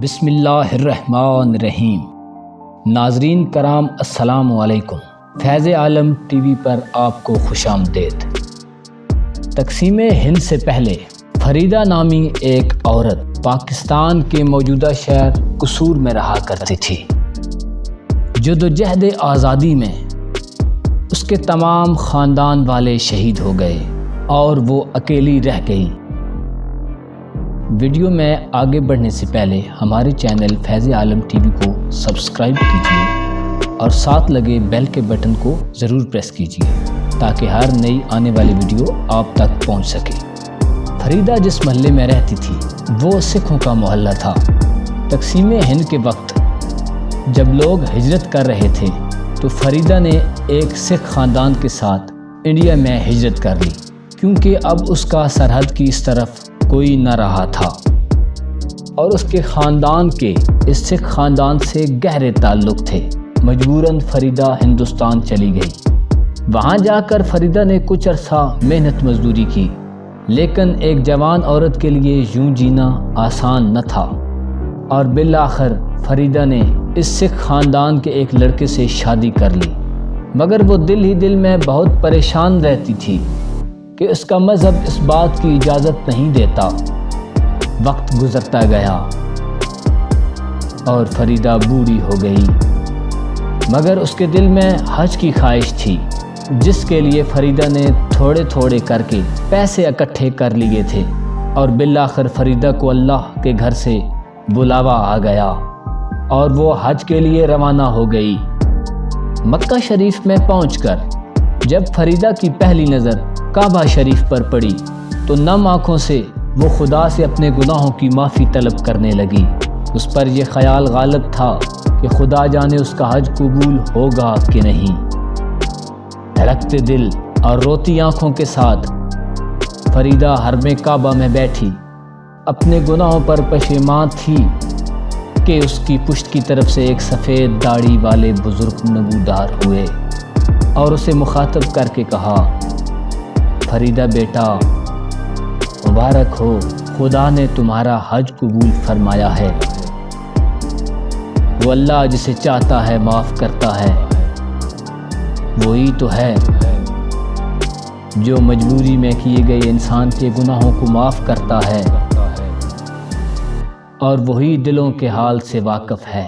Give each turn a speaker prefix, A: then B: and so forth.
A: بسم اللہ الرحمن الرحیم۔ ناظرین کرام السلام علیکم۔ فیض عالم ٹی وی پر آپ کو خوش آمدید۔ تقسیم ہند سے پہلے فریدہ نامی ایک عورت پاکستان کے موجودہ شہر قصور میں رہا کرتی تھی۔ جدوجہد آزادی میں اس کے تمام خاندان والے شہید ہو گئے اور وہ اکیلی رہ گئی۔ ویڈیو میں آگے بڑھنے سے پہلے ہمارے چینل فیض عالم ٹی وی کو سبسکرائب کیجیے اور ساتھ لگے بیل کے بٹن کو ضرور پریس کیجیے تاکہ ہر نئی آنے والی ویڈیو آپ تک پہنچ سکے۔ فریدہ جس محلے میں رہتی تھی وہ سکھوں کا محلہ تھا۔ تقسیم ہند کے وقت جب لوگ ہجرت کر رہے تھے تو فریدہ نے ایک سکھ خاندان کے ساتھ انڈیا میں ہجرت کر لی، کیونکہ اب اس کا سرحد کی اس طرف کوئی نہ رہا تھا اور اس کے خاندان کے اس سکھ خاندان سے گہرے تعلق تھے۔ مجبوراً فریدہ ہندوستان چلی گئی۔ وہاں جا کر فریدہ نے کچھ عرصہ محنت مزدوری کی، لیکن ایک جوان عورت کے لیے یوں جینا آسان نہ تھا اور بالآخر فریدہ نے اس سکھ خاندان کے ایک لڑکے سے شادی کر لی، مگر وہ دل ہی دل میں بہت پریشان رہتی تھی کہ اس کا مذہب اس بات کی اجازت نہیں دیتا۔ وقت گزرتا گیا اور فریدہ بوڑھی ہو گئی، مگر اس کے دل میں حج کی خواہش تھی، جس کے لیے فریدہ نے تھوڑے تھوڑے کر کے پیسے اکٹھے کر لیے تھے اور بالآخر فریدہ کو اللہ کے گھر سے بلاوا آ گیا اور وہ حج کے لیے روانہ ہو گئی۔ مکہ شریف میں پہنچ کر جب فریدہ کی پہلی نظر کعبہ شریف پر پڑی تو نم آنکھوں سے وہ خدا سے اپنے گناہوں کی معافی طلب کرنے لگی۔ اس پر یہ خیال غالب تھا کہ خدا جانے اس کا حج قبول ہوگا کہ نہیں۔ دھڑکتے دل اور روتی آنکھوں کے ساتھ فریدہ حرم کعبہ میں بیٹھی اپنے گناہوں پر پشیمان تھی کہ اس کی پشت کی طرف سے ایک سفید داڑھی والے بزرگ نمودار ہوئے اور اسے مخاطب کر کے کہا، فریدہ بیٹا، مبارک ہو، خدا نے تمہارا حج قبول فرمایا ہے۔ وہ اللہ جسے چاہتا ہے معاف کرتا ہے، وہی تو ہے جو مجبوری میں کیے گئے انسان کے گناہوں کو معاف کرتا ہے اور وہی دلوں کے حال سے واقف ہے۔